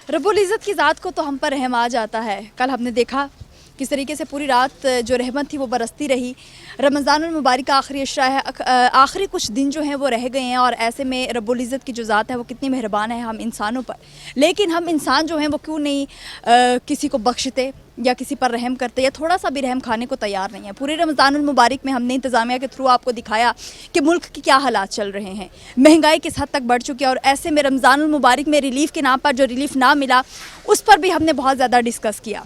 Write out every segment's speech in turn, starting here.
रब्बुल इज़्ज़त की ज़ात को तो हम पर रहम आ जाता है। कल हमने देखा किस तरीके से पूरी रात जो रहमत थी वो बरसती रही। रमज़ानुल मुबारक का आखिरी इशरा है, आखिरी कुछ दिन जो हैं वो रह गए हैं और ऐसे में रब्बुल इज़्ज़त की जो ज़ात है वो कितनी मेहरबान है हम इंसानों पर। लेकिन हम इंसान जो हैं वो क्यों नहीं किसी को बख्शते या किसी पर रहम करते या थोड़ा सा भी रहम खाने को तैयार नहीं है। पूरे रमज़ानुल मुबारक में हमने इंतज़ामिया के थ्रू आपको दिखाया कि मुल्क के क्या हालात चल रहे हैं, महंगाई किस हद तक बढ़ चुकी है और ऐसे में रमज़ानुल मुबारक में रिलीफ़ के नाम पर जो रिलीफ़ ना मिला उस पर भी हमने बहुत ज़्यादा डिस्कस किया।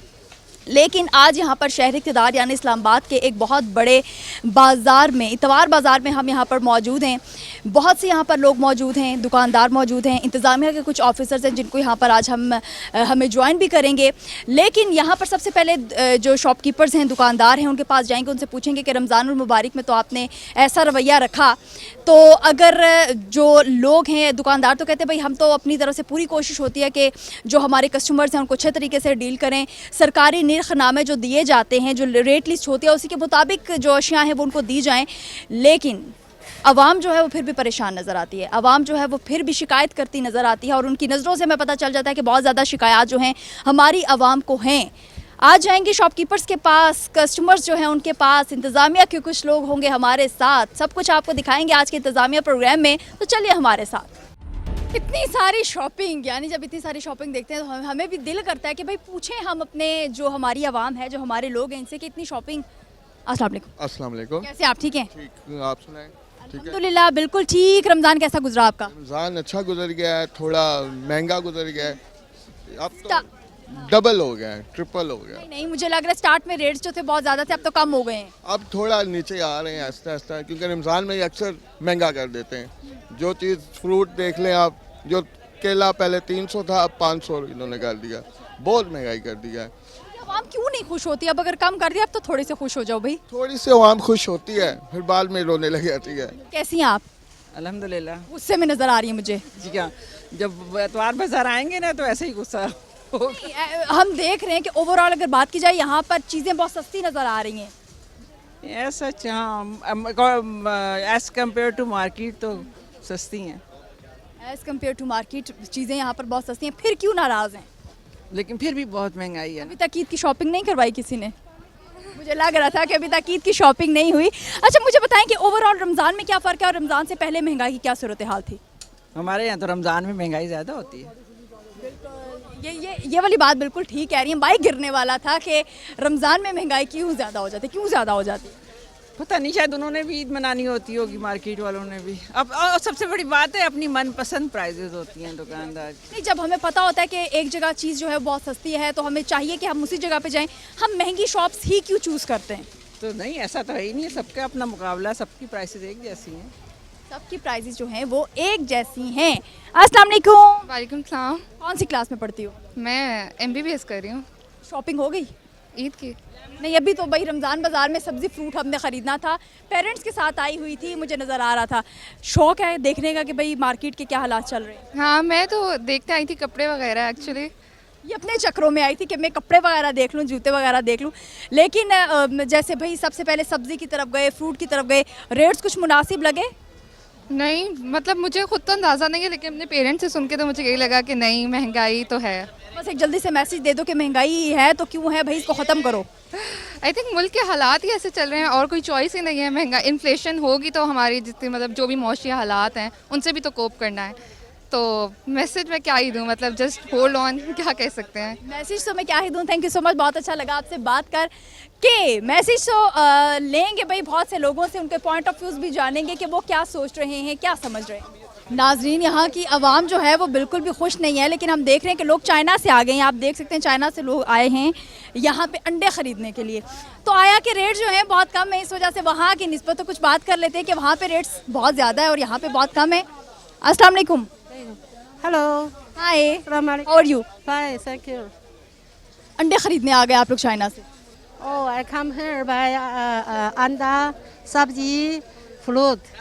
लेकिन आज यहाँ पर शहर इक़्तिदार यानी इस्लामाबाद के एक बहुत बड़े बाज़ार में, इतवार बाज़ार में हम यहाँ पर मौजूद हैं। बहुत से यहाँ पर लोग मौजूद हैं, दुकानदार मौजूद हैं, इंतज़ामिया के कुछ ऑफिसर्स हैं जिनको यहाँ पर आज हमें ज्वाइन भी करेंगे। लेकिन यहाँ पर सबसे पहले जो शॉपकीपर्स हैं, दुकानदार हैं, उनके पास जाएंगे, उनसे पूछेंगे कि रमज़ानुल मुबारक में तो आपने ऐसा रवैया रखा, तो अगर जो लोग हैं दुकानदार तो कहते हैं भाई हम तो अपनी तरफ से पूरी कोशिश होती है कि जो हमारे कस्टमर्स हैं उनको अच्छे तरीके से डील करें, सरकारी निर्खनामे जो दिए जाते हैं, जो रेट लिस्ट होती है उसी के मुताबिक जो अशिया हैं वो उनको दी जाएं। लेकिन आवाम जो है वो फिर भी परेशान नज़र आती है, आवाम जो है वो फिर भी शिकायत करती नज़र आती है और उनकी नज़रों से हमें पता चल जाता है कि बहुत ज़्यादा शिकायत जो हैं हमारी आवाम को हैं। आज जाएंगे शॉपकीपर्स के पास, कस्टमर्स जो हैं उनके पास, इंतज़ामिया के कुछ लोग होंगे हमारे साथ, सब कुछ आपको दिखाएंगे आज के इंतज़ामिया प्रोग्राम में, तो चलिए हमारे साथ। इतनी सारी शॉपिंग, यानी जब इतनी सारी शॉपिंग देखते हैं तो हमें भी दिल करता है कि भाई पूछें हम अपने जो हमारी आवाम है, जो हमारे लोग हैं, इनसे कि इतनी शॉपिंग। अस्सलाम वालेकुम। अस्सलाम वालेकुम। कैसे आप, ठीक हैं? ठीक, आप सुनाएं? ठीक है। अल्हम्दुलिल्लाह बिल्कुल ठीक। रमज़ान कैसा गुजरा आपका? रमज़ान अच्छा गुजर गया है, थोड़ा महंगा गुजर गया है, अब तो डबल हो गया है, ट्रिपल हो गया है। नहीं, मुझे लग रहा है स्टार्ट में रेट्स जो थे बहुत ज़्यादा थे, अब तो कम हो गए हैं। अब थोड़ा नीचे आ रहे हैं आहिस्ता आहिस्ता, क्योंकि रमज़ान में ये अक्सर महंगा कर देते हैं। जो चीज़ फ्रूट देख लें आप, जो केला पहले 300 था अब 500 इन्होंने कर दिया, बहुत महंगाई कर दिया है। आवाम क्यों नहीं खुश होती? अब अगर कम कर दिया अब तो थोड़े से खुश हो जाओ भाई। थोड़ी सी आवाम खुश होती है, फिर बाद में रोने लग जाती है। कैसी हैं आप? अल्हम्दुलिल्लाह। गुस्से में नज़र आ रही है मुझे। जी क्या, जब एतवार बाजार आएंगे ना तो ऐसे ही गुस्सा होगा। नहीं, हम देख रहे हैं कि ओवरऑल अगर बात की जाए यहाँ पर चीज़ें बहुत सस्ती नज़र आ रही हैं। ऐसा एज कम्पेयर टू मार्केट तो सस्ती हैं, एज़ कम्पेयर टू मार्केट चीज़ें यहाँ पर बहुत सस्ती हैं, फिर क्यों नाराज़ हैं? लेकिन फिर भी बहुत महंगाई है। अभी तक ईद की शॉपिंग नहीं करवाई किसी ने? मुझे लग रहा था कि अभी तक ईद की शॉपिंग नहीं हुई। अच्छा मुझे बताएं कि ओवरऑल रमज़ान में क्या फ़र्क है और रमज़ान से पहले महंगाई की क्या सूरत हाल थी? हमारे यहाँ तो रमज़ान में महंगाई ज़्यादा होती है। ये वाली बात बिल्कुल ठीक कह रही है। बाइक गिरने वाला था कि रमज़ान में महंगाई क्यों ज़्यादा हो जाती, क्यों ज़्यादा हो जाती? पता नहीं, शायद उन्होंने भी ईद मनानी होती होगी, मार्केट वालों ने भी। अब और सबसे बड़ी बात है अपनी मनपसंद प्राइजेज होती हैं दुकानदार की। नहीं, जब हमें पता होता है कि एक जगह चीज़ जो है बहुत सस्ती है तो हमें चाहिए कि हम उसी जगह पे जाएं, हम महंगी शॉप्स ही क्यों चूज़ करते हैं? तो नहीं, ऐसा तो है ही नहीं है, सबका अपना मुकाबला, सबकी प्राइसेस एक जैसी हैं। सबकी प्राइसेस जो हैं वो एक जैसी हैं। अस्सलाम वालेकुम। वालेकुम सलाम। कौन सी क्लास में पढ़ती हो? मैं MBBS कर रही हूँ। शॉपिंग हो गई? ईद की? नहीं, अभी तो भाई रमज़ान बाज़ार में सब्ज़ी फ्रूट हमने ख़रीदना था, पेरेंट्स के साथ आई हुई थी, मुझे नज़र आ रहा था। शौक़ है देखने का कि भाई मार्केट के क्या हालात चल रहे हैं। हाँ, मैं तो देखते आई थी कपड़े वगैरह एक्चुअली। ये अपने चक्रों में आई थी कि मैं कपड़े वगैरह देख लूँ, जूते वगैरह देख लूँ। लेकिन जैसे भाई सबसे पहले सब्ज़ी की तरफ गए, फ्रूट की तरफ गए, रेट्स कुछ मुनासिब लगे? नहीं, मतलब मुझे खुद तो अंदाज़ा नहीं है, लेकिन अपने पेरेंट्स से सुन के तो मुझे यही लगा कि नहीं, महंगाई तो है। बस एक जल्दी से मैसेज दे दो कि महंगाई है तो क्यों है भाई, इसको ख़त्म करो। आई थिंक मुल्क के हालात ही ऐसे चल रहे हैं और कोई चॉइस ही नहीं है। महंगा इन्फ्लेशन होगी तो हमारी जितनी मतलब जो भी मौशी हालात हैं उनसे भी तो कोप करना है। तो मैसेज मैं क्या ही दूँ, मतलब जस्ट होल्ड ऑन, क्या कह सकते हैं। मैसेज तो मैं क्या ही दूँ। थैंक यू सो मच, बहुत अच्छा लगा आपसे बात कर के। मैसेज तो लेंगे भाई बहुत से लोगों से, उनके पॉइंट ऑफ व्यूज़ भी जानेंगे कि वो क्या सोच रहे हैं, क्या समझ रहे हैं। नाजरीन, यहाँ की आवाम जो है वो बिल्कुल भी खुश नहीं है, लेकिन हम देख रहे हैं कि लोग चाइना से आ गए हैं। आप देख सकते हैं चाइना से लोग आए हैं यहाँ पे अंडे ख़रीदने के लिए। तो आया के रेट जो है बहुत कम है, इस वजह से वहाँ की निस्बत तो कुछ बात कर लेते हैं कि वहाँ पे रेट्स बहुत ज़्यादा है और यहाँ पे बहुत कम है। अस्सलाम वालेकुम। हेलो, हाय, हाउ और यू? Fine, thank you. अंडे ख़रीदने आ गए आप लोग चाइना से? Oh, I come here by anda, sabji, fruit.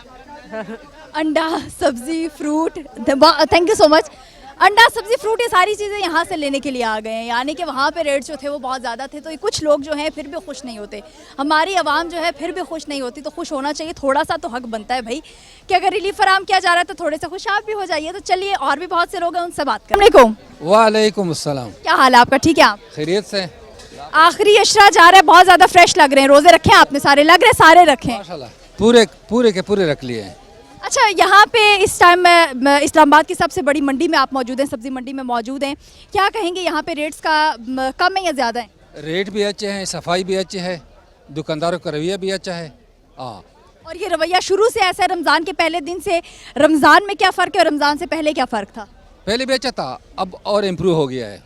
अंडा, सब्जी, fruit, thank you so much. अंडा सब्जी फ्रूट ये सारी चीज़ें यहाँ से लेने के लिए आ गए हैं, यानी कि वहाँ पे रेट जो थे वो बहुत ज़्यादा थे, तो ये कुछ लोग जो हैं फिर भी खुश नहीं होते, हमारी आवाम जो है फिर भी खुश नहीं होती। तो खुश होना चाहिए, थोड़ा सा तो हक बनता है भाई कि अगर रिलीफ फराम किया जा रहा है तो थोड़े से खुश आप भी हो जाइए। तो चलिए, और भी बहुत से लोग हैं, उनसे बात करें। वालेकुम अस्सलाम। क्या हाल है आपका? ठीक है आप? खैरियत से? आखिरी अशरा जा रहा है, बहुत ज़्यादा फ्रेश लग रहे हैं। रोज़े रखे हैं आपने? सारे लग रहे हैं, सारे रखे हैं माशाल्लाह, पूरे पूरे के पूरे रख लिए हैं। अच्छा, यहाँ पे इस टाइम में इस्लामाबाद की सबसे बड़ी मंडी में आप मौजूद हैं, सब्जी मंडी में मौजूद हैं, क्या कहेंगे यहाँ पे रेट्स का कम है या ज़्यादा है? रेट भी अच्छे हैं, सफाई भी अच्छी है, दुकानदारों का रवैया भी अच्छा है। हाँ, और ये रवैया शुरू से ऐसा है रमज़ान के पहले दिन से? रमज़ान में क्या फ़र्क है और रमज़ान से पहले क्या फ़र्क था? पहले भी अच्छा था, अब और इम्प्रूव हो गया है।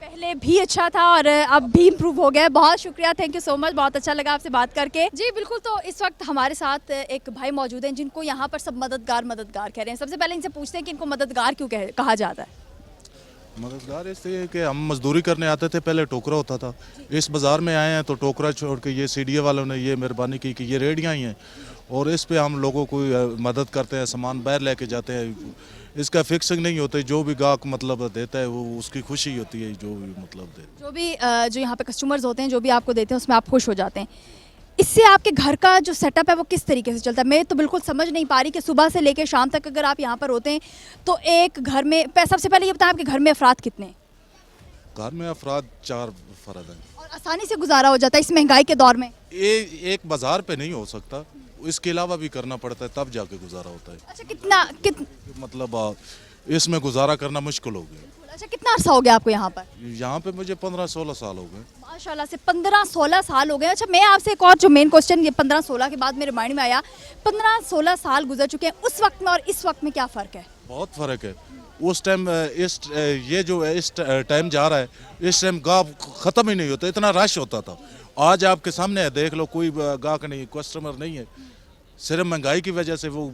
पहले भी अच्छा था और अब भी इम्प्रूव हो गया है। बहुत शुक्रिया, थैंक यू सो मच, बहुत अच्छा लगा आपसे बात करके। जी बिल्कुल, तो इस वक्त हमारे साथ एक भाई मौजूद हैं जिनको यहाँ पर सब मददगार मददगार कह रहे हैं। सबसे पहले इनसे पूछते हैं कि इनको मददगार क्यों कहा जाता है? मददगार इसलिए कि हम मजदूरी करने आते थे, पहले टोकरा होता था, इस बाज़ार में आए हैं तो टोकरा छोड़ के ये सीडीए वालों ने ये मेहरबानी की कि ये रेहड़ियाँ ही हैं और इस पे हम लोगों को मदद करते हैं, सामान बाहर लेके जाते हैं। इसका फिक्सिंग नहीं होता, जो भी गाहक मतलब देता है वो उसकी खुशी होती है, जो भी मतलब देता जो भी जो यहाँ पे कस्टमर्स होते हैं, जो भी आपको देते हैं उसमें आप खुश हो जाते हैं। इससे आपके घर का जो सेटअप है वो किस तरीके से चलता है? मैं तो बिल्कुल समझ नहीं पा रही कि सुबह से लेकर शाम तक अगर आप यहाँ पर होते हैं तो एक घर में, सबसे पहले ये बताएं आपके घर में अफराद कितने हैं? घर में अफराद 4 फर्द हैं और आसानी से गुजारा हो जाता है इस महंगाई के दौर में? एक बाज़ार पे नहीं हो सकता, इसके अलावा भी करना पड़ता है, तब जाके गुजारा होता है। अच्छा, मतलब इसमें गुजारा करना मुश्किल हो गया। अच्छा, कितना अरसा हो गया आपको यहाँ पर? यहाँ पे मुझे 15-16 साल हो गए। माशाल्लाह से 15-16 साल हो गए। अच्छा, मैं आपसे एक और जो मेन क्वेश्चन, ये 15-16 के बाद मेरे माइंड में आया, 15-16 साल गुजर चुके हैं, उस वक्त में और इस वक्त में क्या फ़र्क है? बहुत फ़र्क है। उस टाइम ये जो है इस टाइम जा रहा है, इस टाइम गाहक ख़त्म ही नहीं होता, इतना रश होता था। आज आपके सामने है, देख लो, कोई गाहक नहीं, कस्टमर नहीं है, सिर्फ महंगाई की वजह से वो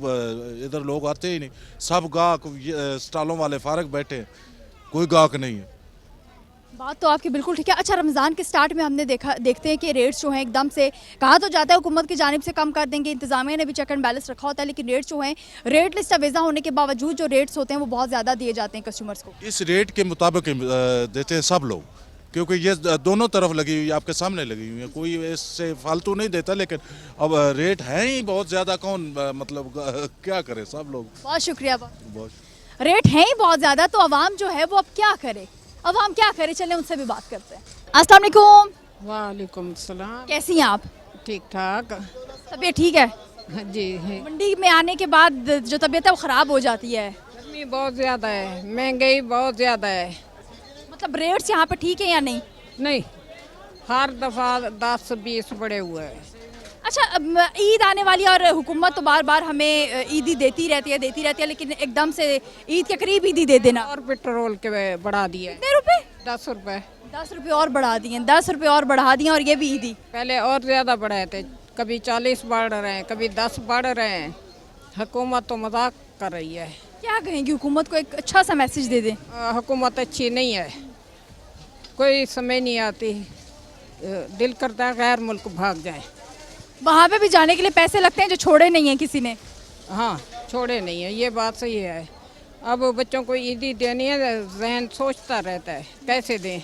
इधर लोग आते ही नहीं। सब गाहक स्टॉलों वाले फारग बैठे हैं, कोई गाहक नहीं है। बात तो आपकी बिल्कुल ठीक है। अच्छा, रमज़ान के स्टार्ट में हमने देखते हैं कि रेट्स जो हैं एकदम से, कहा तो जाता है हुकूमत की जानिब से कम कर देंगे, इंतज़ामिया ने भी चेक एंड बैलेंस रखा होता है, लेकिन रेट्स जो हैं, रेट लिस्ट अवेज़ा होने के बावजूद जो रेट्स होते हैं वो बहुत ज़्यादा दिए जाते हैं कस्टमर्स को। इस रेट के मुताबिक देते हैं सब लोग, क्योंकि ये दोनों तरफ लगी हुई है, आपके सामने लगी हुई है, कोई इससे फालतू नहीं देता। लेकिन अब रेट है ही बहुत ज़्यादा, कौन मतलब क्या करे, सब लोग। बहुत शुक्रिया। बहुत रेट हैं ही बहुत ज़्यादा, तो आवाम जो है वो अब क्या करे? आवाम क्या करे? चलें उनसे भी बात करते हैं। अस्सलाम वालेकुम। वालेकुम सलाम। कैसी हैं आप? ठीक ठाक। तबीयत ठीक है? जी। मंडी में आने के बाद जो तबीयत है वो ख़राब हो जाती है। गर्मी बहुत ज़्यादा है, महंगाई बहुत ज़्यादा है। मतलब रेट्स यहाँ पे ठीक है या नहीं? नहीं, हर दफ़ा 10-20 बढ़े हुए हैं। अच्छा, अब ईद आने वाली है और हुकूमत तो बार बार हमें ईदी देती रहती है, लेकिन एकदम से ईद के करीब ईदी दे देना। और पेट्रोल के बढ़ा दिए। कितने रुपए? 10 रुपए। 10 रुपये और बढ़ा दिए, 10 रुपये और बढ़ा दिए, और ये भी ईदी। पहले और ज़्यादा बढ़ाए थे, कभी 40 बढ़ रहे हैं, कभी 10 बढ़ रहे हैं। हुकूमत तो मजाक कर रही है। क्या कहेंगी? हुकूमत को एक अच्छा सा मैसेज दे दें। हुकूमत अच्छी नहीं है, कोई समय नहीं आती, दिल करता है गैर मुल्क भाग जाए। वहाँ पे भी जाने के लिए पैसे लगते हैं जो छोड़े नहीं हैं किसी ने। हाँ, छोड़े नहीं है, ये बात सही है। अब बच्चों को ईदी देनी है, जहन सोचता रहता है कैसे दें,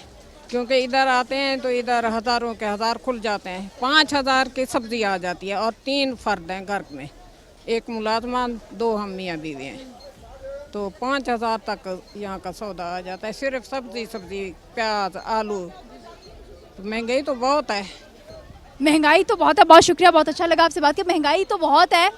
क्योंकि इधर आते हैं तो इधर हज़ारों के हज़ार खुल जाते हैं। 5,000 की सब्ज़ी आ जाती है और 3 फर्द हैं घर में, एक मुलाजमा, 2 हम मियाँ बीवी हैं, तो 5,000 तक यहाँ का सौदा आ जाता है, सिर्फ सब्ज़ी, प्याज, आलू। महंगाई तो बहुत है। महंगाई तो बहुत है। बहुत शुक्रिया, बहुत अच्छा लगा आपसे बात की। महंगाई तो बहुत है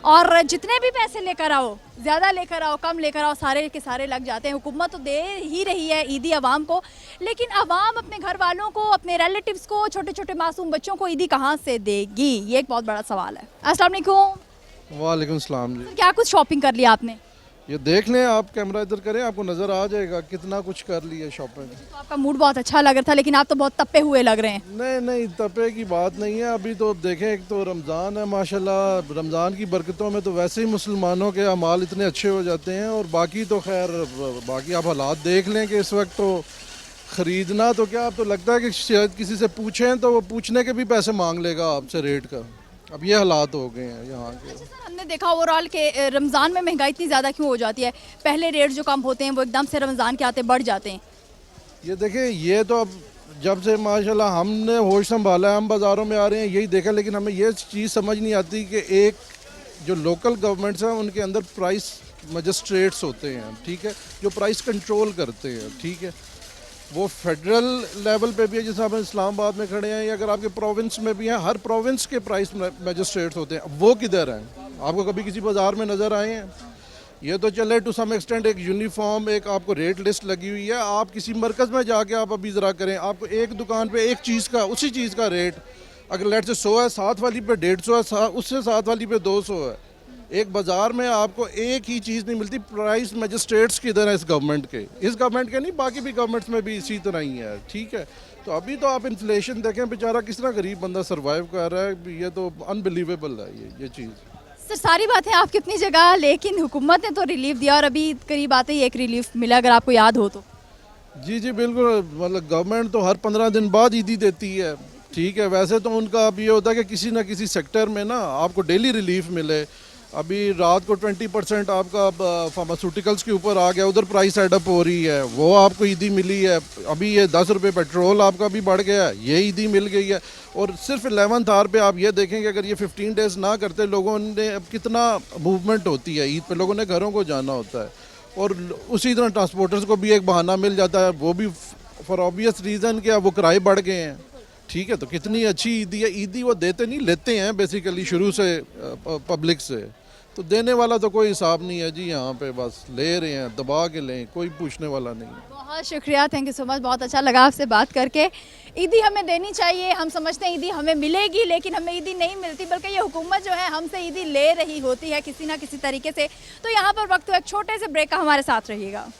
और जितने भी पैसे लेकर आओ, ज़्यादा लेकर आओ, कम लेकर आओ, सारे के सारे लग जाते हैं। हुकूमत तो दे ही रही है ईदी आवाम को, लेकिन आवाम अपने घर वालों को, अपने रिलेटिव्स को, छोटे छोटे मासूम बच्चों को ईदी कहाँ से देगी? ये एक बहुत बड़ा सवाल है। अस्सलाम वालेकुम। वालेकुम सलाम जी। क्या कुछ शॉपिंग कर लिया आपने? ये देख लें, आप कैमरा इधर करें, आपको नज़र आ जाएगा कितना कुछ कर लिया शॉपिंग। तो आपका मूड बहुत अच्छा लग रहा था, लेकिन आप तो बहुत तपे हुए लग रहे हैं। नहीं, तपे की बात नहीं है। अभी तो देखें, एक तो रमज़ान है, माशाल्लाह, रमज़ान की बरकतों में तो वैसे ही मुसलमानों के अमाल इतने अच्छे हो जाते हैं। और बाकी तो खैर, बाकी आप हालात देख लें कि इस वक्त तो ख़रीदना तो क्या, अब तो लगता है कि शायद किसी से पूछें तो वो पूछने के भी पैसे मांग लेगा आपसे रेट का। अब ये हालात हो गए हैं यहाँ के। सर, हमने देखा ओवरऑल के रमज़ान में महंगाई इतनी ज़्यादा क्यों हो जाती है? पहले रेट जो कम होते हैं वो एकदम से रमज़ान के आते बढ़ जाते हैं। ये देखें, ये तो अब जब से माशाल्लाह हमने होश संभाला है, हम बाज़ारों में आ रहे हैं यही देखा, लेकिन हमें ये चीज़ समझ नहीं आती कि एक जो लोकल गवर्नमेंट्स हैं उनके अंदर प्राइस मजिस्ट्रेट्स होते हैं, ठीक है, जो प्राइस कंट्रोल करते हैं, ठीक है, वो फेडरल लेवल पे भी है, जैसे आप इस्लामाबाद में खड़े हैं, या अगर आपके प्रोविंस में भी हैं, हर प्रोविंस के प्राइस मजिस्ट्रेट्स होते हैं। वो किधर हैं? आपको कभी किसी बाज़ार में नज़र आए हैं? ये तो चले टू सम एक्सटेंट एक यूनिफॉर्म एक आपको रेट लिस्ट लगी हुई है, आप किसी मरकज़ में जाके आप अभी ज़रा करें, आपको एक दुकान पे एक चीज़ का उसी चीज़ का रेट अगर लेट से 100 है, साथ वाली पे 150 है, उससे साथ वाली पे 200 है। एक बाज़ार में आपको एक ही चीज़ नहीं मिलती। प्राइस मजिस्ट्रेट्स किधर है इस गवर्नमेंट के? इस गवर्नमेंट के नहीं, बाकी भी गवर्नमेंट्स में भी इसी तरह ही है, ठीक है। तो अभी तो आप इन्फ्लेशन देखें, बेचारा किस तरह गरीब बंदा सर्वाइव कर रहा है, ये तो अनबिलीवेबल है ये चीज़। सर, सारी बातें आपकी अपनी जगह, लेकिन हुकूमत ने तो रिलीफ दिया और अभी करीब आते ही एक रिलीफ मिला, अगर आपको याद हो तो। जी जी बिल्कुल, मतलब गवर्नमेंट तो हर 15 दिन बाद ईदी देती है, ठीक है। वैसे तो उनका अब ये होता है कि किसी ना किसी सेक्टर में ना आपको डेली रिलीफ मिले। अभी रात को 20% आपका फार्मास्यूटिकल्स के ऊपर आ गया, उधर प्राइस एडअप हो रही है, वो आपको ईदी मिली है। अभी ये 10 रुपये पेट्रोल आपका भी बढ़ गया है, ये ईदी मिल गई है। और सिर्फ 11th आवर पे आप ये देखेंगे अगर ये 15 डेज़ ना करते, लोगों ने अब कितना मूवमेंट होती है ईद पे, लोगों ने घरों को जाना होता है। और उसी तरह ट्रांसपोर्टर्स को भी एक बहाना मिल जाता है, वो भी फॉर ऑब्वियस रीज़न कि अब वो किराए बढ़ गए हैं, ठीक है। तो कितनी अच्छी ईदी है, ईदी वो देते नहीं, लेते हैं बेसिकली शुरू से पब्लिक से। तो देने वाला तो कोई हिसाब नहीं है जी, यहाँ पे बस ले रहे हैं, दबा के लें, कोई पूछने वाला नहीं है। बहुत शुक्रिया, थैंक यू सो मच, बहुत अच्छा लगा आपसे बात करके। ईदी हमें देनी चाहिए, हम समझते हैं ईदी हमें मिलेगी, लेकिन हमें ईदी नहीं मिलती, बल्कि ये हुकूमत जो है हमसे ईदी ले रही होती है किसी ना किसी तरीके से। तो यहाँ पर वक्त एक छोटे से ब्रेक का, हमारे साथ रहिएगा।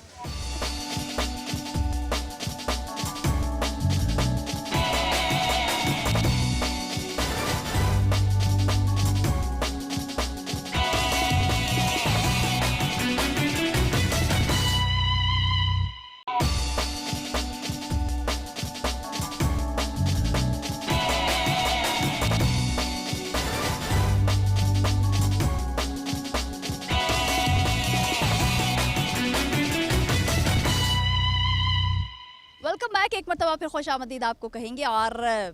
वेलकम बैक, एक मरतबा फिर खुश आमदीद आपको कहेंगे। और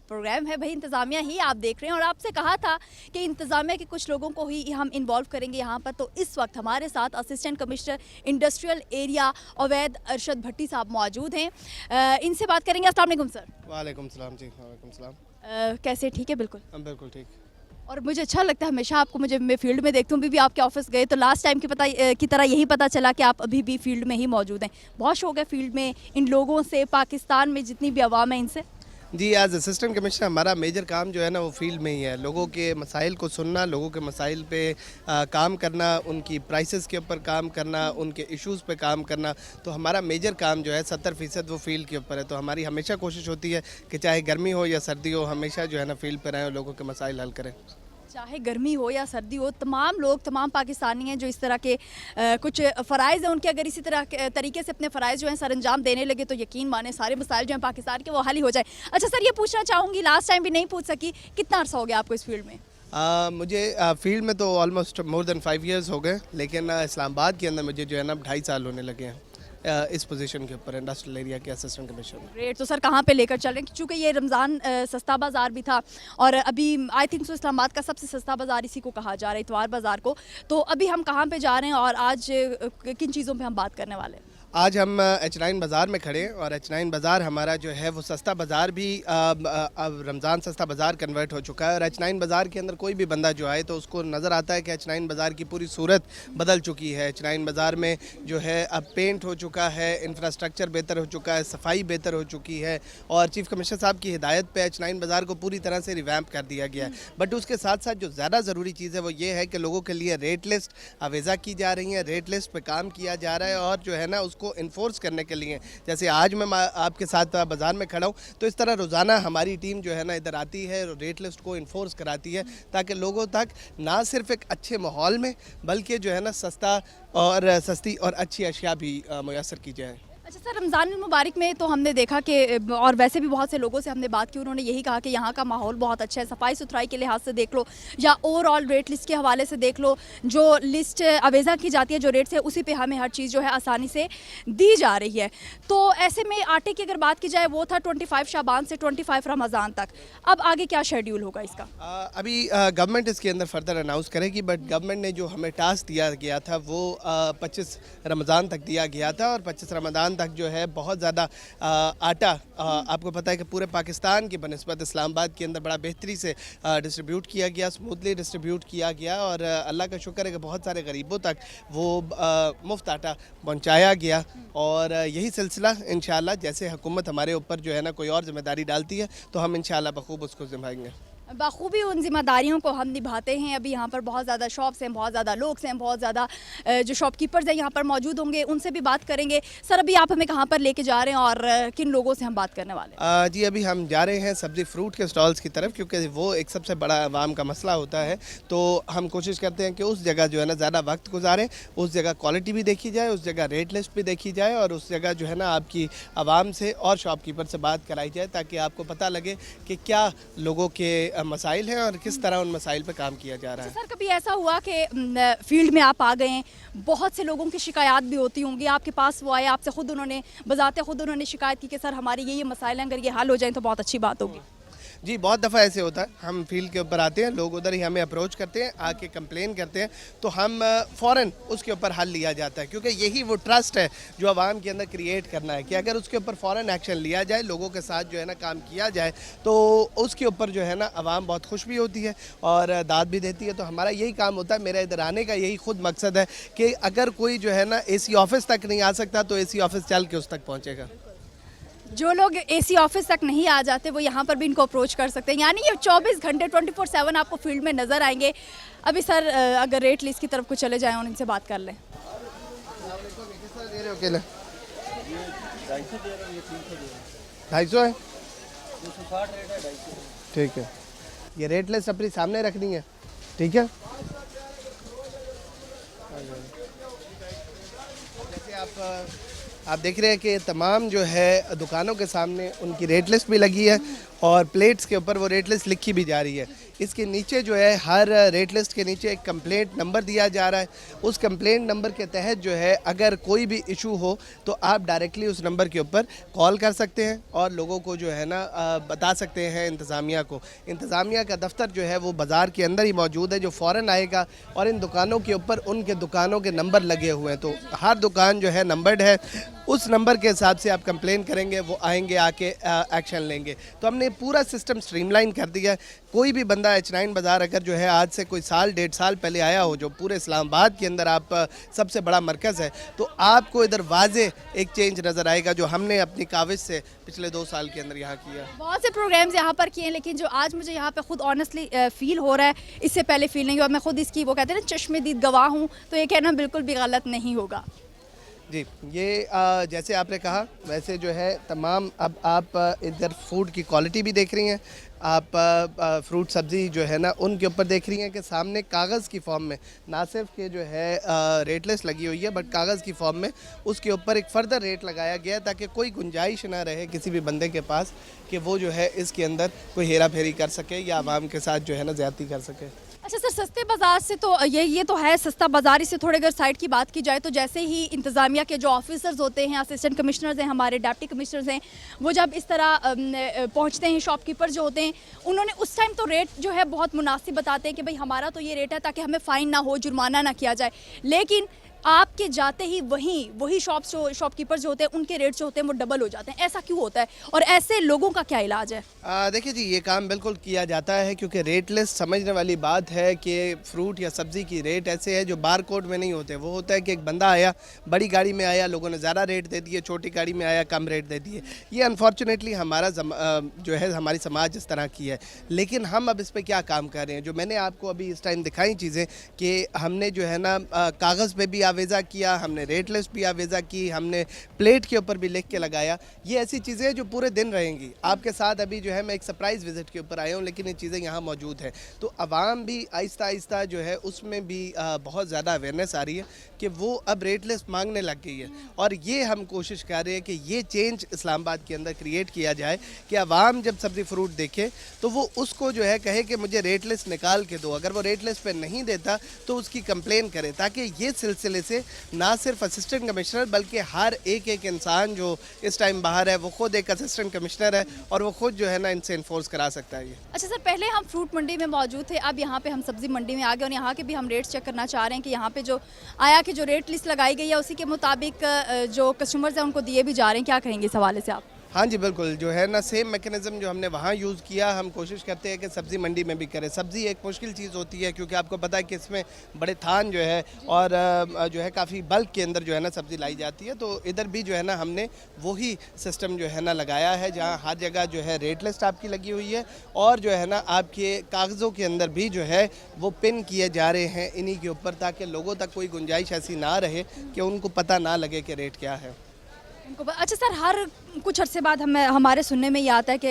प्रोग्राम है भाई इंतज़ामिया ही, आप देख रहे हैं। और आपसे कहा था कि इंतज़ामिया के कुछ लोगों को ही हम इन्वॉल्व करेंगे यहाँ पर। तो इस वक्त हमारे साथ असिस्टेंट कमिश्नर इंडस्ट्रियल एरिया अवैध अरशद भट्टी साहब मौजूद हैं। इनसे बात करेंगे। अस्सलाम वालेकुम सर। वालेकुम सलाम जी। वालेकुम सलाम। कैसे? ठीक है, बिल्कुल बिल्कुल ठीक। और मुझे अच्छा लगता है हमेशा आपको, मैं फील्ड में देखती हूँ। अभी भी आपके ऑफिस गए तो लास्ट टाइम की तरह यही पता चला कि आप अभी भी फील्ड में ही मौजूद हैं। बहुत शौक है फील्ड में इन लोगों से, पाकिस्तान में जितनी भी अवाम है इनसे। जी, एज असिस्टेंट कमिश्नर हमारा मेजर काम जो है ना वो फील्ड में ही है। लोगों के मसाइल को सुनना, लोगों के मसाइल पे काम करना, उनकी प्राइसेस के ऊपर काम करना, उनके इश्यूज़ पे काम करना। तो हमारा मेजर काम जो है 70% वो फील्ड के ऊपर है। तो हमारी हमेशा कोशिश होती है कि चाहे गर्मी हो या सर्दी हो, हमेशा जो है ना फील्ड पर रहें और लोगों के मसाइल हल करें। चाहे गर्मी हो या सर्दी हो, तमाम लोग, तमाम पाकिस्तानी हैं जो इस तरह के कुछ फ़राइज़ हैं उनके, अगर इसी तरह के तरीके से अपने फ़राइज़ जो हैं सर अंजाम देने लगे तो यकीन माने सारे मसाइल जो हैं पाकिस्तान के वो हल ही हो जाए। अच्छा सर, ये पूछना चाहूँगी, लास्ट टाइम भी नहीं पूछ सकी, कितना अर्सा हो गया आपको इस फील्ड में? मुझे फील्ड में तो ऑलमोस्ट मोर देन 5 years हो गए, लेकिन इस्लामाबाद के अंदर मुझे जो है ना 2.5 साल होने लगे हैं इस पोजीशन के ऊपर, इंडस्ट्रियल एरिया के असिस्टेंट कमिश्नर। रेट तो सर कहाँ पे लेकर चल रहे हैं? क्योंकि ये रमज़ान सस्ता बाज़ार भी था और अभी आई थिंक सो इस्लामाबाद का सबसे सस्ता बाज़ार इसी को कहा जा रहा है, इतवार बाज़ार को। तो अभी हम कहाँ पे जा रहे हैं और आज किन चीज़ों पे हम बात करने वाले हैं? आज हम H9 बाज़ार में खड़े हैं और H9 बाज़ार हमारा जो है वो सस्ता बाज़ार भी अब रमज़ान सस्ता बाज़ार कन्वर्ट हो चुका है। और H9 बाज़ार के अंदर कोई भी बंदा जो आए तो उसको नज़र आता है कि H9 बाज़ार की पूरी सूरत बदल चुकी है। H9 बाज़ार में जो है अब पेंट हो चुका है, इंफ्रास्ट्रक्चर बेहतर हो चुका है, सफाई बेहतर हो चुकी है और चीफ़ कमिश्नर साहब की हिदायत पे H9 बाज़ार को पूरी तरह से रिवैम्प कर दिया गया है। बट उसके साथ साथ जो ज़्यादा ज़रूरी चीज़ है वो ये है कि लोगों के लिए रेट लिस्ट अवेज़ा की जा रही है, रेट लिस्ट पर काम किया जा रहा है और जो है ना को इन्फोर्स करने के लिए, जैसे आज मैं आपके साथ बाज़ार में खड़ा हूँ तो इस तरह रोज़ाना हमारी टीम जो है ना इधर आती है और रेट लिस्ट को इन्फोर्स कराती है ताकि लोगों तक ना सिर्फ एक अच्छे माहौल में बल्कि जो है ना सस्ती और अच्छी अशिया भी मुयसर की जाए। अच्छा सर, रमज़ान मुबारक में तो हमने देखा कि और वैसे भी बहुत से लोगों से हमने बात की, उन्होंने यही कहा कि यहाँ का माहौल बहुत अच्छा है, सफाई सुथराई के लिहाज से देख लो या ओवरऑल रेट लिस्ट के हवाले से देख लो, जो लिस्ट अवेज़ा की जाती है, जो रेट्स है उसी पे हमें हर चीज़ जो है आसानी से दी जा रही है। तो ऐसे में आटे की अगर बात की जाए, वो था 25 शाबान से 25 रमज़ान तक, अब आगे क्या शेड्यूल होगा इसका? अभी गवर्नमेंट इसके अंदर फर्दर अनाउंस करेगी, बट गवर्नमेंट ने जो हमें टास्क दिया गया था वो 25 रमज़ान तक दिया गया था, और 25 रमज़ान तक जो है बहुत ज़्यादा आटा आपको पता है कि पूरे पाकिस्तान की बनिस्बत इस्लामाबाद के अंदर बड़ा बेहतरी से डिस्ट्रीब्यूट किया गया, स्मूथली डिस्ट्रीब्यूट किया गया, और अल्लाह का शुक्र है कि बहुत सारे गरीबों तक वो मुफ्त आटा पहुंचाया गया। और यही सिलसिला इंशाअल्लाह जैसे हुकूमत हमारे ऊपर जो है ना कोई और जिम्मेदारी डालती है तो हम इंशाअल्लाह बखूब उसको निभाएंगे। बखूबी उन जिम्मेदारियों को हम निभाते हैं। अभी यहाँ पर बहुत ज़्यादा शॉप्स हैं, बहुत ज़्यादा लोग हैं, बहुत ज़्यादा जो शॉपकीपर्स हैं यहाँ पर मौजूद होंगे, उनसे भी बात करेंगे। सर, अभी आप हमें कहाँ पर लेके जा रहे हैं और किन लोगों से हम बात करने वाले हैं? जी, अभी हम जा रहे हैं सब्ज़ी फ्रूट के स्टॉल्स की तरफ, क्योंकि वो एक सबसे बड़ा आवाम का मसला होता है। तो हम कोशिश करते हैं कि उस जगह जो है ना ज़्यादा वक्त गुजारें, उस जगह क्वालिटी भी देखी जाए, उस जगह रेट लिस्ट भी देखी जाए, और उस जगह जो है ना आपकी आवाम से और शॉपकीपर से बात कराई जाए, ताकि आपको पता लगे कि क्या लोगों के मसाइल हैं और किस तरह उन मसाइल पे काम किया जा रहा है। सर, कभी ऐसा हुआ कि फील्ड में आप आ गए हैं, बहुत से लोगों की शिकायत भी होती होंगी, आपके पास वो आए, आपसे खुद उन्होंने बजाते खुद उन्होंने शिकायत की कि सर हमारे ये मसाइल हैं, अगर ये हल हो जाए तो बहुत अच्छी बात होगी? जी, बहुत दफ़ा ऐसे होता है, हम फील्ड के ऊपर आते हैं, लोग उधर ही हमें अप्रोच करते हैं, आके कंप्लेन करते हैं, तो हम फ़ौरन उसके ऊपर हल लिया जाता है, क्योंकि यही वो ट्रस्ट है जो आवाम के अंदर क्रिएट करना है कि अगर उसके ऊपर फ़ौरन एक्शन लिया जाए, लोगों के साथ जो है ना काम किया जाए, तो उसके ऊपर जो है ना आवाम बहुत खुश भी होती है और दाद भी देती है। तो हमारा यही काम होता है, मेरा इधर आने का यही खुद मकसद है कि अगर कोई जो है ना AC ऑफिस तक नहीं आ सकता तो AC ऑफिस चल के उस तक पहुँचेगा। जो लोग AC ऑफिस तक नहीं आ जाते वो यहाँ पर भी इनको अप्रोच कर सकते हैं, यानी ये 24 घंटे 24/7 आपको फील्ड में नज़र आएंगे। अभी सर अगर रेट लिस्ट की तरफ को चले जाएं और इनसे बात कर लें। दे रहे हो केले 250 है, ठीक है, ये रेट लिस्ट अपनी सामने रखनी है, ठीक है। जैसे आप देख रहे हैं कि तमाम जो है दुकानों के सामने उनकी रेट लिस्ट भी लगी है और प्लेट्स के ऊपर वो रेट लिस्ट लिखी भी जा रही है। इसके नीचे जो है हर रेट लिस्ट के नीचे एक कंप्लेंट नंबर दिया जा रहा है। उस कंप्लेंट नंबर के तहत जो है अगर कोई भी इशू हो तो आप डायरेक्टली उस नंबर के ऊपर कॉल कर सकते हैं और लोगों को जो है ना बता सकते हैं इंतज़ामिया को। इंतज़ामिया का दफ्तर जो है वो बाज़ार के अंदर ही मौजूद है, जो फ़ौरन आएगा, और इन दुकानों के ऊपर उनके दुकानों के नंबर लगे हुए हैं, तो हर दुकान जो है नंबर्ड है। उस नंबर के हिसाब से आप कंप्लेन करेंगे, वो आएंगे, आके एक्शन लेंगे। तो हमने पूरा सिस्टम स्ट्रीमलाइन कर दिया है। कोई भी बंदा H9 बाज़ार अगर जो है आज से कोई साल 1.5 साल पहले आया हो, जो पूरे इस्लामाबाद के अंदर आप सबसे बड़ा मरकज़ है, तो आपको इधर वाज़े एक चेंज नज़र आएगा जो हमने अपनी काविश से पिछले 2 साल के अंदर यहाँ किया। बहुत से प्रोग्राम्स यहाँ पर किए हैं, लेकिन जो आज मुझे यहाँ पे खुद ऑनेस्टली फील हो रहा है, इससे पहले फील नहीं हुआ। मैं खुद इसकी वो कहते हैं ना चश्मेदीद गवाह हूँ, तो ये कहना बिल्कुल भी गलत नहीं होगा। जी, ये जैसे आपने कहा वैसे जो है तमाम, अब आप इधर फूड की क्वालिटी भी देख रही हैं, आप फ्रूट सब्ज़ी जो है ना उनके ऊपर देख रही हैं कि सामने कागज़ की फॉर्म में ना सिर्फ के जो है रेट लिस्ट लगी हुई है, बट कागज़ की फॉर्म में उसके ऊपर एक फर्दर रेट लगाया गया ताकि कोई गुंजाइश ना रहे किसी भी बंदे के पास कि वो जो है इसके अंदर कोई हेरा फेरी कर सके या आवाम के साथ जो है ना ज़्यादती कर सके। अच्छा सर, सस्ते बाज़ार से तो ये तो है सस्ता बाज़ार, इससे थोड़े अगर साइड की बात की जाए तो जैसे ही इंतज़ामिया के जो ऑफिसर्स होते हैं, असिस्टेंट कमिश्नर्स हैं, हमारे डिप्टी कमिश्नर्स हैं, वो जब इस तरह पहुंचते हैं, शॉपकीपर जो होते हैं उन्होंने उस टाइम तो रेट जो है बहुत मुनासिब बताते हैं कि भाई हमारा तो ये रेट है ताकि हमें फ़ाइन ना हो, जुर्माना ना किया जाए। लेकिन आपके जाते ही वही शॉपकीपर जो होते हैं उनके रेट जो होते हैं वो डबल हो जाते हैं। ऐसा क्यों होता है और ऐसे लोगों का क्या इलाज है? देखिए जी, ये काम बिल्कुल किया जाता है क्योंकि रेट लिस्ट समझने वाली बात है कि फ्रूट या सब्ज़ी की रेट ऐसे है जो बार कोड में नहीं होते। वो होता है कि एक बंदा आया, बड़ी गाड़ी में आया, लोगों ने ज़्यादा रेट दे दिए, छोटी गाड़ी में आया, कम रेट दे दिए। ये अनफॉर्चुनेटली हमारा जो है हमारी समाज इस तरह की है। लेकिन हम अब इस पर क्या काम कर रहे हैं, जो मैंने आपको अभी इस टाइम दिखाई चीज़ें कि हमने जो है ना कागज़ पे भी आवेज़ा किया, हमने रेट लिस्ट भी आवेज़ा की, हमने प्लेट के ऊपर भी लिख के लगाया। ये ऐसी चीज़ें हैं जो पूरे दिन रहेंगी आपके साथ। अभी जो है मैं एक सरप्राइज़ विज़िट के ऊपर आया हूँ, लेकिन ये चीज़ें यहाँ मौजूद हैं। तो आवाम भी आहिस्ता आहिस्ता जो है उसमें भी बहुत ज़्यादा अवेयरनेस आ रही है कि वो अब रेट लिस्ट मांगने लग गई है। और ये हम कोशिश कर रहे हैं कि ये चेंज इस्लामाबाद के अंदर क्रिएट किया जाए कि आवाम जब सब्ज़ी फ्रूट देखे तो वो उसको जो है कहे कि मुझे रेट लिस्ट निकाल के दो। अगर वो रेट लिस्ट पे नहीं देता तो उसकी कंप्लेन करे, ताकि ये सिलसिले से ना सिर्फ असिस्टेंट कमिश्नर बल्कि हर एक इंसान जो इस टाइम बाहर है वो खुद एक असिस्टेंट कमिश्नर है और वो खुद जो है ना इनसे इन्फोर्स करा सकता है। ये अच्छा सर, पहले हम फ्रूट मंडी में मौजूद थे, अब यहाँ पे हम सब्जी मंडी में आ गए और यहाँ के भी हम रेट्स चेक करना चाह रहे हैं कि यहाँ पे जो आया कि जो रेट लिस्ट लगाई गई है उसी के मुताबिक जो कस्टमर्स हैं उनको दिए भी जा रहे हैं। क्या कहेंगे इस हवाले से आप? हाँ जी बिल्कुल, जो है ना सेम मैकेनिज़्म जो हमने वहाँ यूज़ किया, हम कोशिश करते हैं कि सब्ज़ी मंडी में भी करें। सब्ज़ी एक मुश्किल चीज़ होती है क्योंकि आपको पता है कि इसमें बड़े थान जो है और जो है काफ़ी बल्क के अंदर जो है ना सब्ज़ी लाई जाती है। तो इधर भी जो है ना हमने वही सिस्टम जो है ना लगाया है, जहाँ हर जगह जो है रेट लिस्ट आपकी लगी हुई है और जो है ना आपके कागज़ों के अंदर भी जो है वो पिन किए जा रहे हैं इन्हीं के ऊपर, ताकि लोगों तक कोई गुंजाइश ऐसी ना रहे कि उनको पता ना लगे कि रेट क्या है। अच्छा सर, हर कुछ अरसे बाद हमारे सुनने में ये आता है कि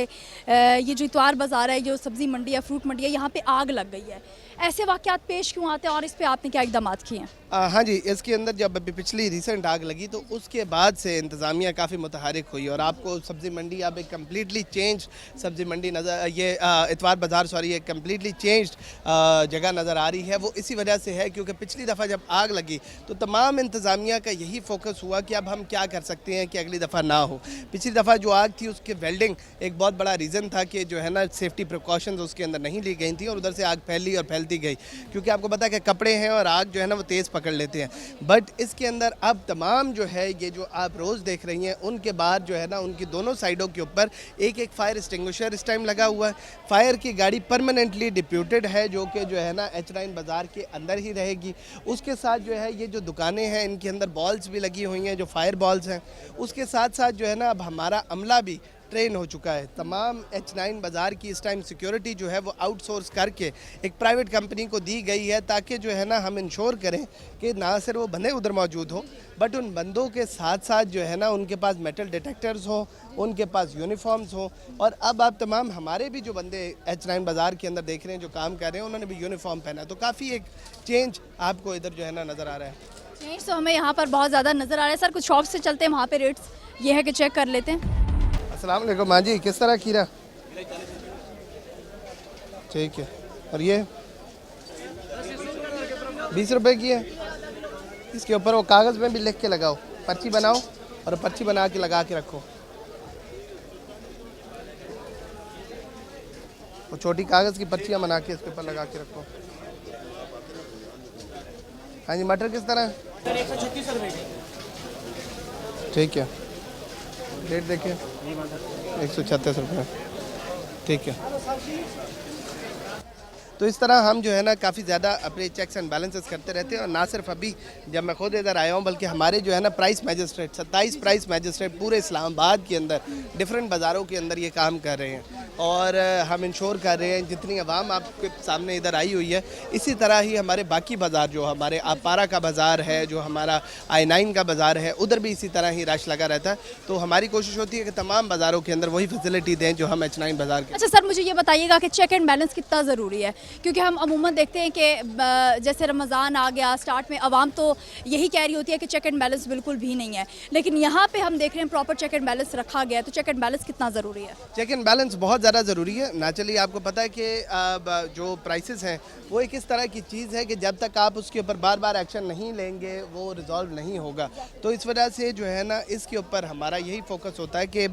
ये जो इतवार बाज़ार है, जो सब्ज़ी मंडी है, फ्रूट मंडी है, यहाँ पे आग लग गई है। ऐसे वाक़यात पेश क्यों आते हैं और इस पे आपने क्या इक़दाम किए हैं? हाँ जी, इसके अंदर जब अभी पिछली रिसेंट आग लगी तो उसके बाद से इंतज़ामिया काफ़ी मुतहरिक हुई और आपको सब्ज़ी मंडी अब एक कम्प्लीटली चेंज सब्ज़ी मंडी नज़र, ये इतवार बाज़ार सॉरी, एक कम्प्लीटली चेंज जगह नज़र आ रही है। वो इसी वजह से है क्योंकि पिछली दफ़ा जब आग लगी तो तमाम इंतज़ामिया का यही फोकस हुआ कि अब हम क्या कर सकते हैं कि अगली दफ़ा ना हो। पिछली दफ़ा जो आग थी उसके वेल्डिंग एक बहुत बड़ा रीज़न था कि जो है ना सेफ्टी प्रिकॉशंस उसके अंदर नहीं ली गई थी और उधर से आग फैली और फैलती गई, क्योंकि आपको पता है कि कपड़े हैं और आग जो है ना वो तेज़ पकड़ लेते हैं। बट इसके अंदर अब तमाम जो है ये जो आप रोज़ देख रही हैं उनके बाद जो है ना उनकी दोनों साइडों के ऊपर एक एक फायर एक्सटिंग्विशर इस टाइम लगा हुआ है। फायर की गाड़ी परमानेंटली डिप्यूटेड है जो कि जो है ना H9 बाज़ार के अंदर ही रहेगी। उसके साथ जो है ये जो दुकानें हैं इनके अंदर बॉल्स भी लगी हुई हैं जो फायर बॉल्स हैं। उसके साथ साथ जो है ना अब हमारा अमला भी ट्रेन हो चुका है। तमाम H9 बाज़ार की इस टाइम सिक्योरिटी जो है वो आउटसोर्स करके एक प्राइवेट कंपनी को दी गई है, ताकि जो है ना हम इंश्योर करें कि ना सिर्फ वो बंदे उधर मौजूद हो बट उन बंदों के साथ साथ जो है ना उनके पास मेटल डिटेक्टर्स हो, उनके पास यूनिफॉर्म्स हो। और अब आप तमाम हमारे भी जो बंदे H9 बाज़ार के अंदर देख रहे हैं जो काम कर रहे हैं उन्होंने भी यूनिफॉर्म पहना, तो काफ़ी एक चेंज आपको इधर जो है ना नज़र आ रहा है। चेंज तो हमें यहाँ पर बहुत ज़्यादा नज़र आ रहा है सर। कुछ शॉप से चलते हैं, वहाँ पे रेट्स ये है कि चेक कर लेते हैं। अस्सलाम वालेकुम। हाँ जी, किस तरह खीरा? ठीक है। और ये 20 रुपए की है। इसके ऊपर वो कागज़ में भी लिख के लगाओ, पर्ची बनाओ और पर्ची बना के लगा के रखो। वो छोटी कागज़ की पर्चियाँ बना के इसके ऊपर लगा के रखो। हाँ जी, मटर किस तरह? 136 रुपए। ठीक है, रेट देखिए 136 रुपये। ठीक है। तो इस तरह हम जो है ना काफ़ी ज़्यादा अपने चेक्स एंड बैलेंसेस करते रहते हैं और ना सिर्फ अभी जब मैं खुद इधर आया हूँ बल्कि हमारे जो है ना प्राइस मैजिस्ट्रेट 27 प्राइस मैजिस्ट्रेट पूरे इस्लामाबाद के अंदर डिफरेंट बाज़ारों के अंदर ये काम कर रहे हैं और हम इंश्योर कर रहे हैं जितनी आवाम आपके सामने इधर आई हुई है इसी तरह ही हमारे बाकी बाज़ार जो हमारे आपारा का बाज़ार है, जो हमारा I9 का बाज़ार है, उधर भी इसी तरह ही रश लगा रहता है। तो हमारी कोशिश होती है कि तमाम बाज़ारों के अंदर वही फैसिलिटी दें जो हम H9 बाज़ार के। अच्छा सर, मुझे ये बताइएगा कि चेक एंड बैलेंस कितना ज़रूरी है, क्योंकि हम अमूमन देखते हैं कि जैसे रमज़ान आ गया स्टार्ट में आवाम तो यही कह रही होती है कि चेक एंड बैलेंस बिल्कुल भी नहीं है, लेकिन यहाँ पे हम देख रहे हैं प्रॉपर चेक एंड बैलेंस रखा गया है। तो चेक एंड बैलेंस कितना ज़रूरी है? चेक एंड बैलेंस बहुत ज़्यादा ज़रूरी है। नेचुरली आपको पता है कि जो प्राइसेस हैं वो एक इस तरह की चीज़ है कि जब तक आप उसके ऊपर बार बार एक्शन नहीं लेंगे वो रिजॉल्व नहीं होगा। तो इस वजह से जो है ना इसके ऊपर हमारा यही फोकस होता है कि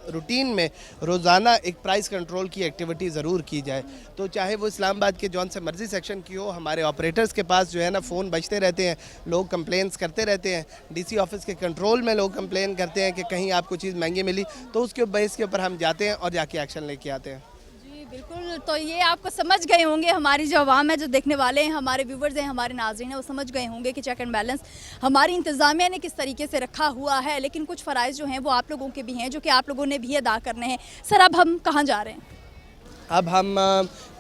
रूटीन में रोज़ाना एक प्राइस कंट्रोल की एक्टिविटी ज़रूर की जाए। तो चाहे वो इस्लामाबाद के जौन से मर्जी सेक्शन की हो, हमारे ऑपरेटर्स के पास जो है ना फ़ोन बजते रहते हैं, लोग कंप्लेंट्स करते रहते हैं, डीसी ऑफिस के कंट्रोल में लोग कंप्लेन करते हैं कि कहीं आपको चीज़ महंगी मिली, तो उसके बेस के ऊपर हम जाते हैं और जाके एक्शन लेके आते हैं। बिल्कुल, तो ये आपको समझ गए होंगे, हमारी जो आवाम है, जो देखने वाले हैं, हमारे व्यूवर्स हैं, हमारे नाज़रीन हैं, वो समझ गए होंगे कि चेक एंड बैलेंस हमारी इंतज़ामिया ने किस तरीके से रखा हुआ है। लेकिन कुछ फ़राइज़ जो हैं वो आप लोगों के भी हैं जो कि आप लोगों ने भी अदा करने हैं। सर, अब हम कहाँ जा रहे हैं? अब हम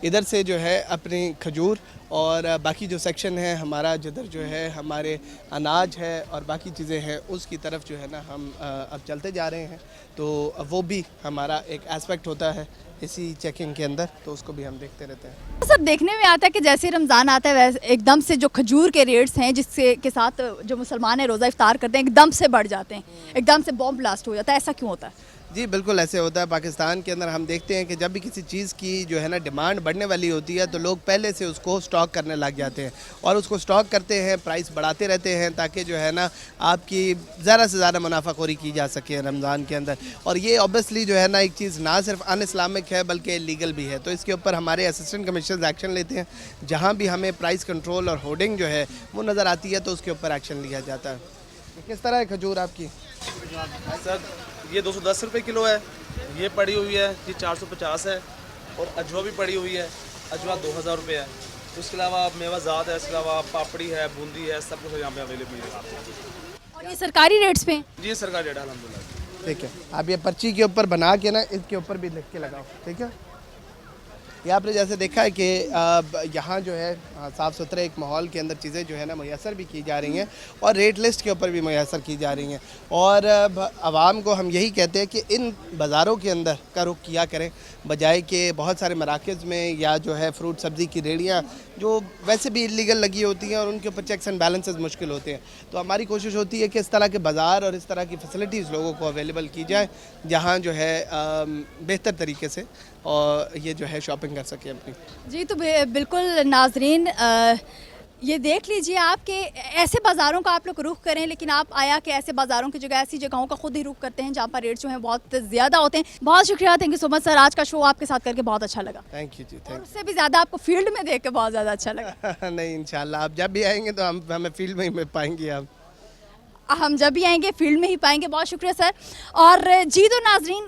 इधर से जो है अपनी खजूर और बाकी जो सेक्शन है हमारा, जिधर जो है हमारे अनाज है और बाकी चीज़ें हैं, उसकी तरफ जो है ना हम अब चलते जा रहे हैं। तो वो भी हमारा एक एस्पेक्ट होता है इसी चेकिंग के अंदर, तो उसको भी हम देखते रहते हैं। सर देखने में आता है कि जैसे रमज़ान आता है वैसे एकदम से जो खजूर के रेट्स हैं जिससे के साथ जो मुसलमान है रोज़ा इफ्तार करते हैं एकदम से बढ़ जाते हैं, एकदम से बॉम्ब ब्लास्ट हो जाता है, ऐसा क्यों होता है? जी बिल्कुल ऐसे होता है। पाकिस्तान के अंदर हम देखते हैं कि जब भी किसी चीज़ की जो है ना डिमांड बढ़ने वाली होती है तो लोग पहले से उसको स्टॉक करने लग जाते हैं और उसको स्टॉक करते हैं, प्राइस बढ़ाते रहते हैं ताकि जो है ना आपकी ज़्यादा से ज़्यादा मुनाफाखोरी की जा सके रमज़ान के अंदर। और ये ऑब्वियसली जो है ना एक चीज़ ना सिर्फ अन इस्लामिक है बल्कि लीगल भी है। तो इसके ऊपर हमारे असिस्टेंट कमिश्नर एक्शन लेते हैं। जहाँ भी हमें प्राइस कंट्रोल और होर्डिंग जो है वो नज़र आती है तो उसके ऊपर एक्शन लिया जाता है। किस तरह है खजूर आपकी? सर ये 210 रुपये किलो है, ये पड़ी हुई है जी 450 है, और अजवा भी पड़ी हुई है, अजवा 2000 रुपये है। उसके अलावा मेवाजात है, इसके अलावा पापड़ी है, बूंदी है, सब कुछ यहाँ पे अवेलेबल है आपको। और ये सरकारी रेट्स पे? जी ये सरकारी रेट है अल्हम्दुलिल्लाह। ठीक है, आप ये पर्ची के ऊपर बना के ना इसके ऊपर भी लिख के लगाओ, ठीक है। ये आपने जैसे देखा है कि यहाँ जो है साफ़ सुथरे एक माहौल के अंदर चीज़ें जो है ना मैसर भी की जा रही हैं और रेट लिस्ट के ऊपर भी मैसर की जा रही हैं। और आवाम को हम यही कहते हैं कि इन बाज़ारों के अंदर का रुख किया करें, बजाय कि बहुत सारे मराकज़ में या जो है फ्रूट सब्ज़ी की रेहड़ियाँ जो वैसे भी इलीगल लगी होती हैं और उनके ऊपर चेक्स एंड बैलेंसेस मुश्किल होते हैं। तो हमारी कोशिश होती है कि इस तरह के बाज़ार और इस तरह की फैसिलिटीज़ लोगों को अवेलेबल की जाए जहाँ जो है बेहतर तरीके से और ये जो है शॉपिंग कर सके अपनी। जी तो बिल्कुल नाजरीन, ये देख लीजिए आप कि ऐसे बाज़ारों का आप लोग रुख करें, लेकिन आप आया कि ऐसे बाज़ारों की जगह ऐसी जगहों का खुद ही रुख करते हैं जहाँ पर रेट जो हैं बहुत ज़्यादा होते हैं। बहुत शुक्रिया, thank you so much sir, आज का शो आपके साथ करके बहुत अच्छा लगा। थैंक यू जी, थैंक उससे भी ज़्यादा आपको फील्ड में देख के बहुत ज़्यादा अच्छा लगा। नहीं इंशाल्लाह आप जब भी आएंगे तो हमें फील्ड में ही पाएंगे आप। हम जब भी आएंगे फील्ड में ही पाएंगे। बहुत शुक्रिया सर। और जी तो नाजरीन,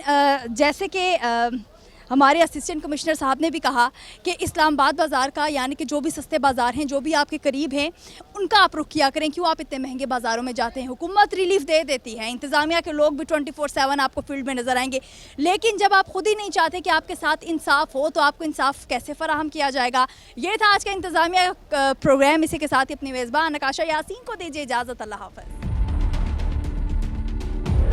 जैसे कि हमारे असिस्टेंट कमिश्नर साहब ने भी कहा कि इस्लामाबाद बाज़ार का, यानी कि जो भी सस्ते बाज़ार हैं, जो भी आपके करीब हैं, उनका आप रुख किया करें। क्यों आप इतने महंगे बाज़ारों में जाते हैं? हुकूमत रिलीफ दे देती है, इंतज़ामिया के लोग भी 24/7 आपको फील्ड में नज़र आएंगे, लेकिन जब आप खुद ही नहीं चाहते कि आपके साथ इंसाफ हो तो आपको इंसाफ कैसे फ़राहम किया जाएगा? ये था आज का इंतज़ामिया प्रोग्राम। इसी के साथ ही अपनी मेज़बान नकाशा यासीन को दीजिए इजाज़त। अल्लाह हाफ़िज़।